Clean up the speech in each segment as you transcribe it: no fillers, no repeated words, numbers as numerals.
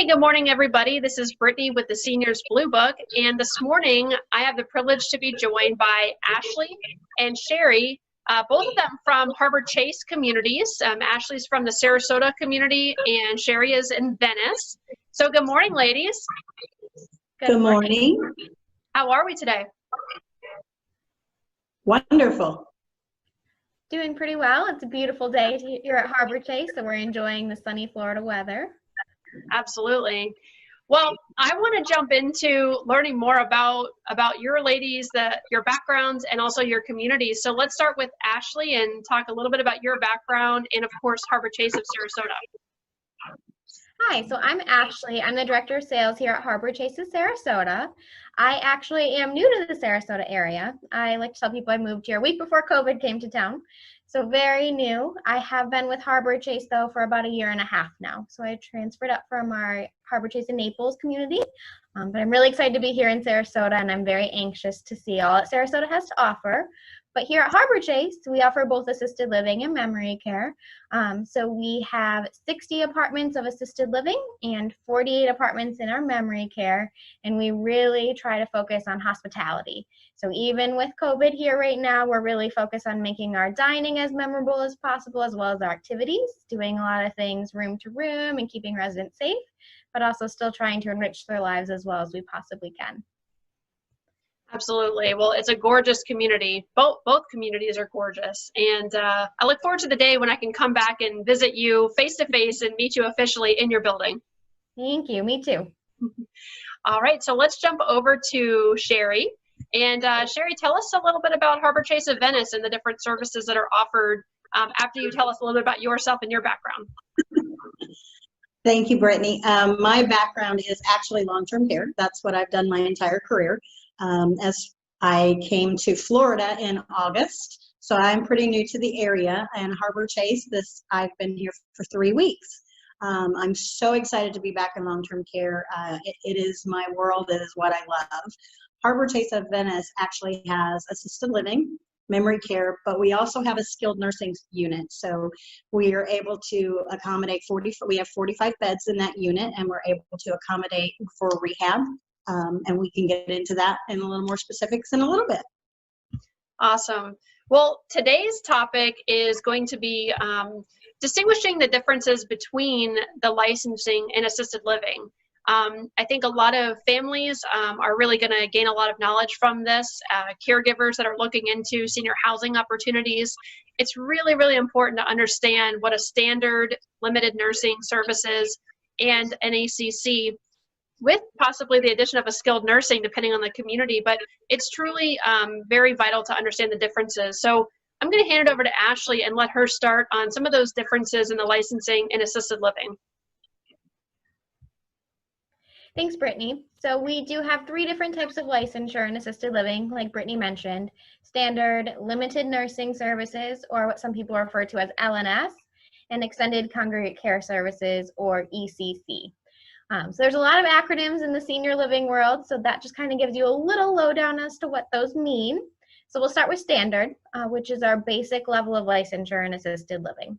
Hey, good morning, everybody. This is Brittany with the Seniors Blue Book, and this morning I have the privilege to be joined by Ashley and Sherry, both of them from Harbor Chase communities. Ashley's from the Sarasota community, and Sherry is in Venice. So good morning, ladies. Good morning. How are we today? Wonderful. Doing pretty well. It's a beautiful day here at Harbor Chase, so we're enjoying the sunny Florida weather. Absolutely. Well, I want to jump into learning more about your ladies, your backgrounds, and also your communities. So let's start with Ashley and talk a little bit about your background and, of course, Harbor Chase of Sarasota. Hi, so I'm Ashley. I'm the Director of Sales here at Harbor Chase of Sarasota. I actually am new to the Sarasota area. I like to tell people I moved here a week before COVID came to town. So very new. I have been with Harbor Chase though for about 1.5 years now. So I transferred up from our Harbor Chase in Naples community. But I'm really excited to be here in Sarasota, and I'm very anxious to see all that Sarasota has to offer. But here at Harbor Chase, we offer both assisted living and memory care. So we have 60 apartments of assisted living and 48 apartments in our memory care, and we really try to focus on hospitality. So even with COVID here right now, we're really focused on making our dining as memorable as possible, as well as our activities, doing a lot of things room to room and keeping residents safe, but also still trying to enrich their lives as well as we possibly can. Absolutely. Well, it's a gorgeous community. Both communities are gorgeous. And I look forward to the day when I can come back and visit you face to face and meet you officially in your building. Thank you. Me too. All right. So let's jump over to Sherry. And Sherry, tell us a little bit about Harbor Chase of Venice and the different services that are offered after you tell us a little bit about yourself and your background. Thank you, Brittany. My background is actually long-term care. That's what I've done my entire career. As I came to Florida in August, so I'm pretty new to the area, and Harbor Chase, I've been here for 3 weeks. I'm so excited to be back in long-term care. It is my world. It is what I love. Harbor Chase of Venice actually has assisted living, memory care, but we also have a skilled nursing unit. So we are able to accommodate we have 45 beds in that unit, and we're able to accommodate for rehab. And we can get into that in a little more specifics in a little bit. Awesome. Well, today's topic is going to be distinguishing the differences between the licensing and assisted living. I think a lot of families are really going to gain a lot of knowledge from this. Caregivers that are looking into senior housing opportunities. It's really, really important to understand what a standard limited nursing services and an ACC, with possibly the addition of a skilled nursing, depending on the community, but it's truly very vital to understand the differences. So I'm going to hand it over to Ashley and let her start on some of those differences in the licensing and assisted living. Thanks, Brittany. So we do have 3 different types of licensure in assisted living, like Brittany mentioned: standard limited nursing services, or what some people refer to as LNS, and extended congregate care services, or ECC. So there's a lot of acronyms in the senior living world, so that just kind of gives you a little lowdown as to what those mean. So we'll start with standard, which is our basic level of licensure in assisted living.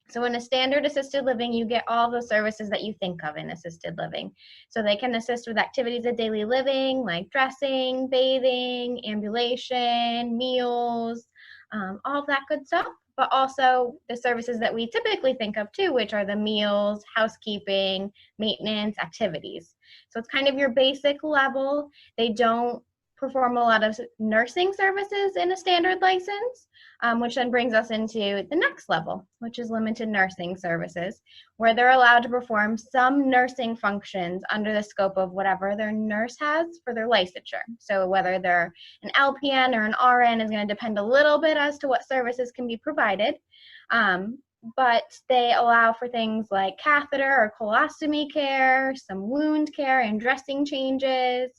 So in a standard assisted living, you get all the services that you think of in assisted living. So they can assist with activities of daily living, like dressing, bathing, ambulation, meals, all of that good stuff. But also the services that we typically think of too, which are the meals, housekeeping, maintenance, activities. So it's kind of your basic level. They don't perform a lot of nursing services in a standard license, which then brings us into the next level, which is limited nursing services, where they're allowed to perform some nursing functions under the scope of whatever their nurse has for their licensure. So whether they're an LPN or an RN is going to depend a little bit as to what services can be provided. But they allow for things like catheter or colostomy care, some wound care and dressing changes,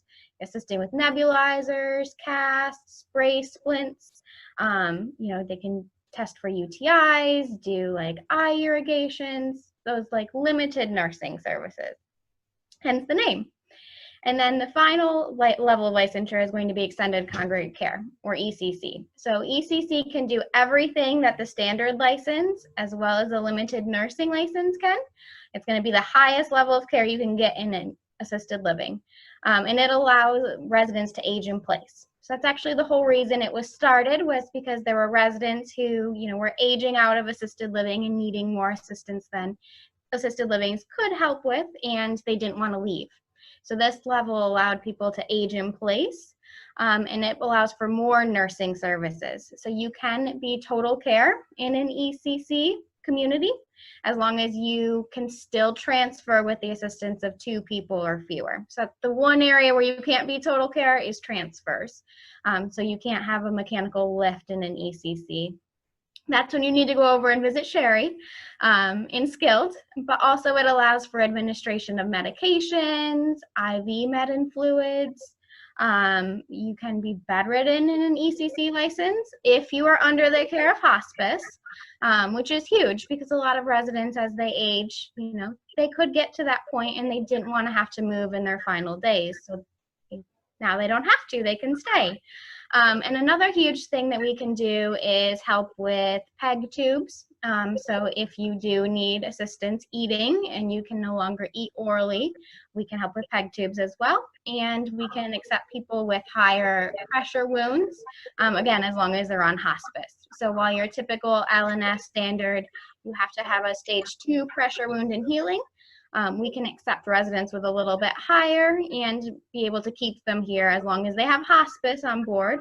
assisting with nebulizers, casts, spray splints. They can test for UTIs, do like eye irrigations, those like limited nursing services, hence the name. And then the final level of licensure is going to be extended congregate care, or ECC. So ECC can do everything that the standard license as well as a limited nursing license can. It's going to be the highest level of care you can get in an assisted living. And it allows residents to age in place. So that's actually the whole reason it was started, was because there were residents who, were aging out of assisted living and needing more assistance than assisted livings could help with, and they didn't want to leave. So this level allowed people to age in place, and it allows for more nursing services. So you can be total care in an ECC community as long as you can still transfer with the assistance of 2 people or fewer. So the one area where you can't be total care is transfers. So you can't have a mechanical lift in an ECC. That's when you need to go over and visit Sherry in skilled, but also it allows for administration of medications, IV med and fluids. You can be bedridden in an ECC license if you are under the care of hospice, which is huge because a lot of residents, as they age, they could get to that point and they didn't want to have to move in their final days. So now they don't have to, they can stay. And another huge thing that we can do is help with PEG tubes. So if you do need assistance eating and you can no longer eat orally, we can help with PEG tubes as well. And we can accept people with higher pressure wounds, again, as long as they're on hospice. So while your typical LNS standard, you have to have a stage 2 pressure wound and healing, we can accept residents with a little bit higher and be able to keep them here as long as they have hospice on board.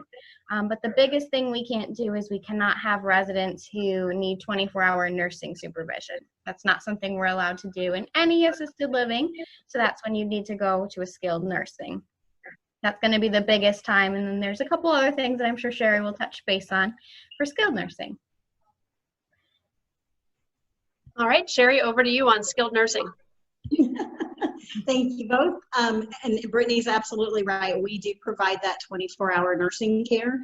But the biggest thing we can't do is we cannot have residents who need 24-hour nursing supervision. That's not something we're allowed to do in any assisted living. So that's when you need to go to a skilled nursing. That's going to be the biggest time. And then there's a couple other things that I'm sure Sherry will touch base on for skilled nursing. All right, Sherry, over to you on skilled nursing. Thank you both. And Brittany's absolutely right. We do provide that 24-hour nursing care.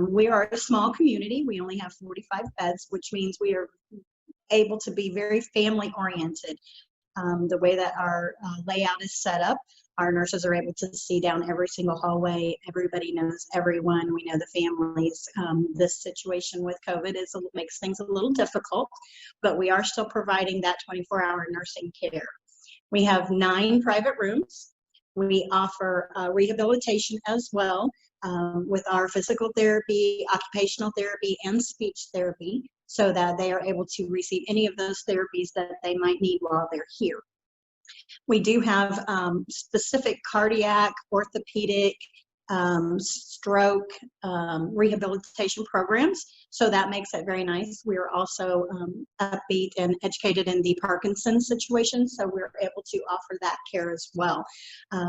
We are a small community. We only have 45 beds, which means we are able to be very family oriented. The way that our layout is set up, our nurses are able to see down every single hallway. Everybody knows everyone. We know the families. This situation with COVID makes things a little difficult, but we are still providing that 24-hour nursing care. We have 9 private rooms. We offer rehabilitation as well with our physical therapy, occupational therapy, and speech therapy, so that they are able to receive any of those therapies that they might need while they're here. We do have specific cardiac, orthopedic, stroke rehabilitation programs, so that makes it very nice. We are also upbeat and educated in the Parkinson's situation, so we're able to offer that care as well.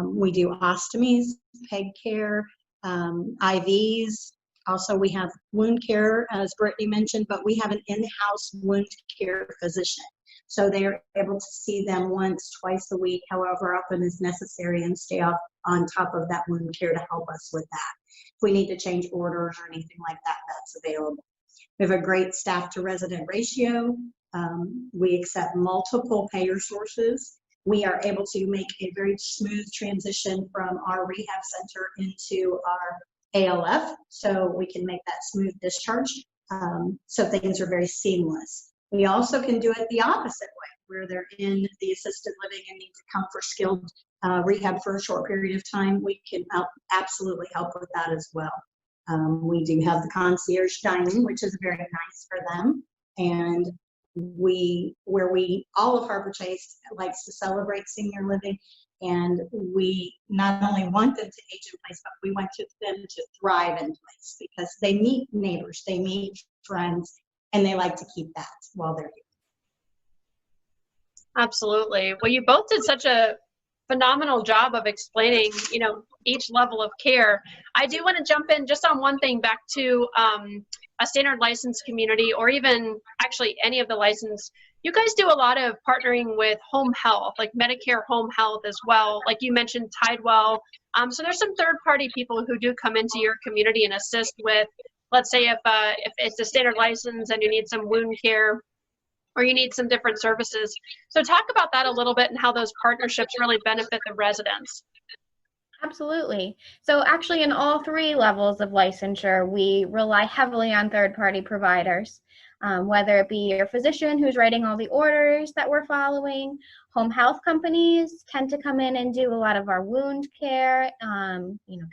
We do ostomies, PEG care, IVs. Also, we have wound care, as Brittany mentioned, but we have an in-house wound care physician. So they are able to see them once, twice a week, however often is necessary, and stay on top of that wound care to help us with that. If we need to change orders or anything like that, that's available. We have a great staff to resident ratio. We accept multiple payer sources. We are able to make a very smooth transition from our rehab center into our ALF, so we can make that smooth discharge. So things are very seamless. We also can do it the opposite way, where they're in the assisted living and need to come for skilled rehab for a short period of time. We can absolutely help with that as well. We do have the concierge dining, which is very nice for them. And all of Harbor Chase likes to celebrate senior living. And we not only want them to age in place, but we want them to thrive in place, because they meet neighbors, they meet friends, and they like to keep that while they're here. Absolutely. Well, you both did such a phenomenal job of explaining, each level of care. I do want to jump in just on one thing back to a standard license community, or even actually any of the license. You guys do a lot of partnering with home health, like Medicare home health as well. Like you mentioned Tidewell. So there's some third-party people who do come into your community and assist with, let's say if it's a standard license and you need some wound care or you need some different services. So talk about that a little bit and how those partnerships really benefit the residents. Absolutely. So actually in all 3 levels of licensure, we rely heavily on third-party providers. whether it be your physician who's writing all the orders that we're following. Home health companies tend to come in and do a lot of our wound care,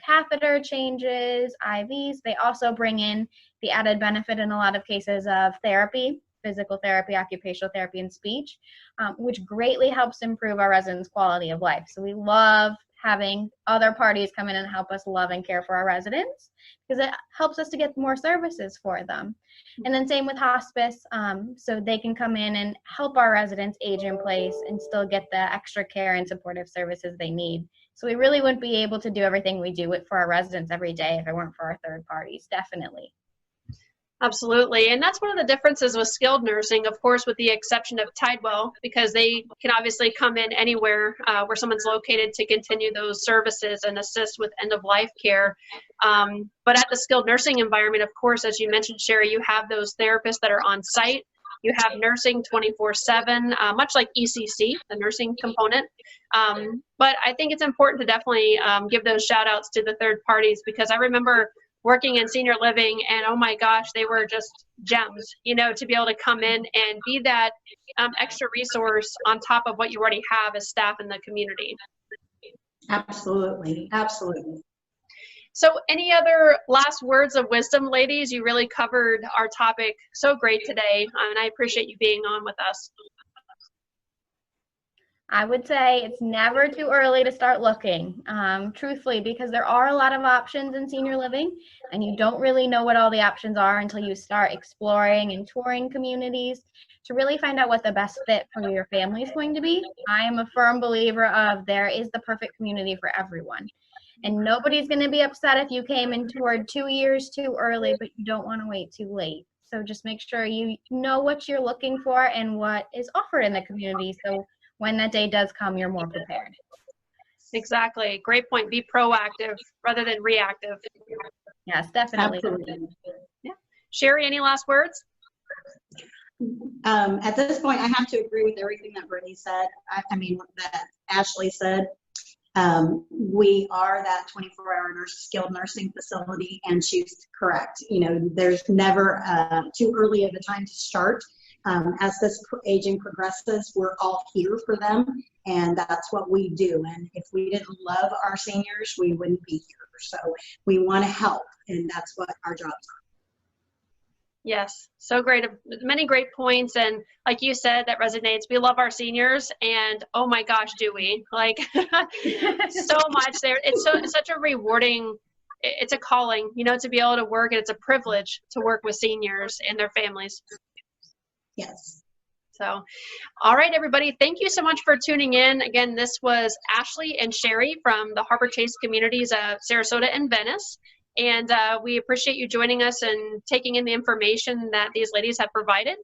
catheter changes, IVs. They also bring in the added benefit in a lot of cases of therapy, physical therapy, occupational therapy, and speech, which greatly helps improve our residents' quality of life. So we love having other parties come in and help us love and care for our residents, because it helps us to get more services for them. And then same with hospice, so they can come in and help our residents age in place and still get the extra care and supportive services they need. So we really wouldn't be able to do everything we do for our residents every day if it weren't for our third parties, definitely. Absolutely. And that's one of the differences with skilled nursing, of course, with the exception of Tidewell, because they can obviously come in anywhere where someone's located to continue those services and assist with end-of-life care. But at the skilled nursing environment, of course, as you mentioned, Sherry, you have those therapists that are on site. You have nursing 24/7, much like ECC, the nursing component. But I think it's important to definitely give those shout outs to the third parties, because I remember working in senior living, and oh my gosh, they were just gems, to be able to come in and be that extra resource on top of what you already have as staff in the community. Absolutely, absolutely. So any other last words of wisdom, ladies? You really covered our topic so great today, and I appreciate you being on with us. I would say it's never too early to start looking, truthfully, because there are a lot of options in senior living, and you don't really know what all the options are until you start exploring and touring communities to really find out what the best fit for your family is going to be. I am a firm believer of there is the perfect community for everyone. And nobody's going to be upset if you came and toured 2 years too early, but you don't want to wait too late. So just make sure you know what you're looking for and what is offered in the community, so when that day does come, you're more prepared. Exactly. Great point. Be proactive rather than reactive. Yes, definitely. Absolutely. Yeah. Sherry, any last words? At this point, I have to agree with everything that Brittany said. I mean, that Ashley said. We are that 24-hour skilled nursing facility, and she's correct. There's never too early of a time to start. As this aging progresses, we're all here for them, and that's what we do. And if we didn't love our seniors, we wouldn't be here. So we want to help, and that's what our jobs are. Yes, so great. Many great points. And like you said, that resonates. We love our seniors, and oh my gosh, do we? Like so much there. It's such a rewarding, it's a calling, to be able to work, and it's a privilege to work with seniors and their families. Yes. So, all right, everybody, thank you so much for tuning in. Again, this was Ashley and Sherry from the Harbor Chase communities of Sarasota and Venice. And we appreciate you joining us and taking in the information that these ladies have provided.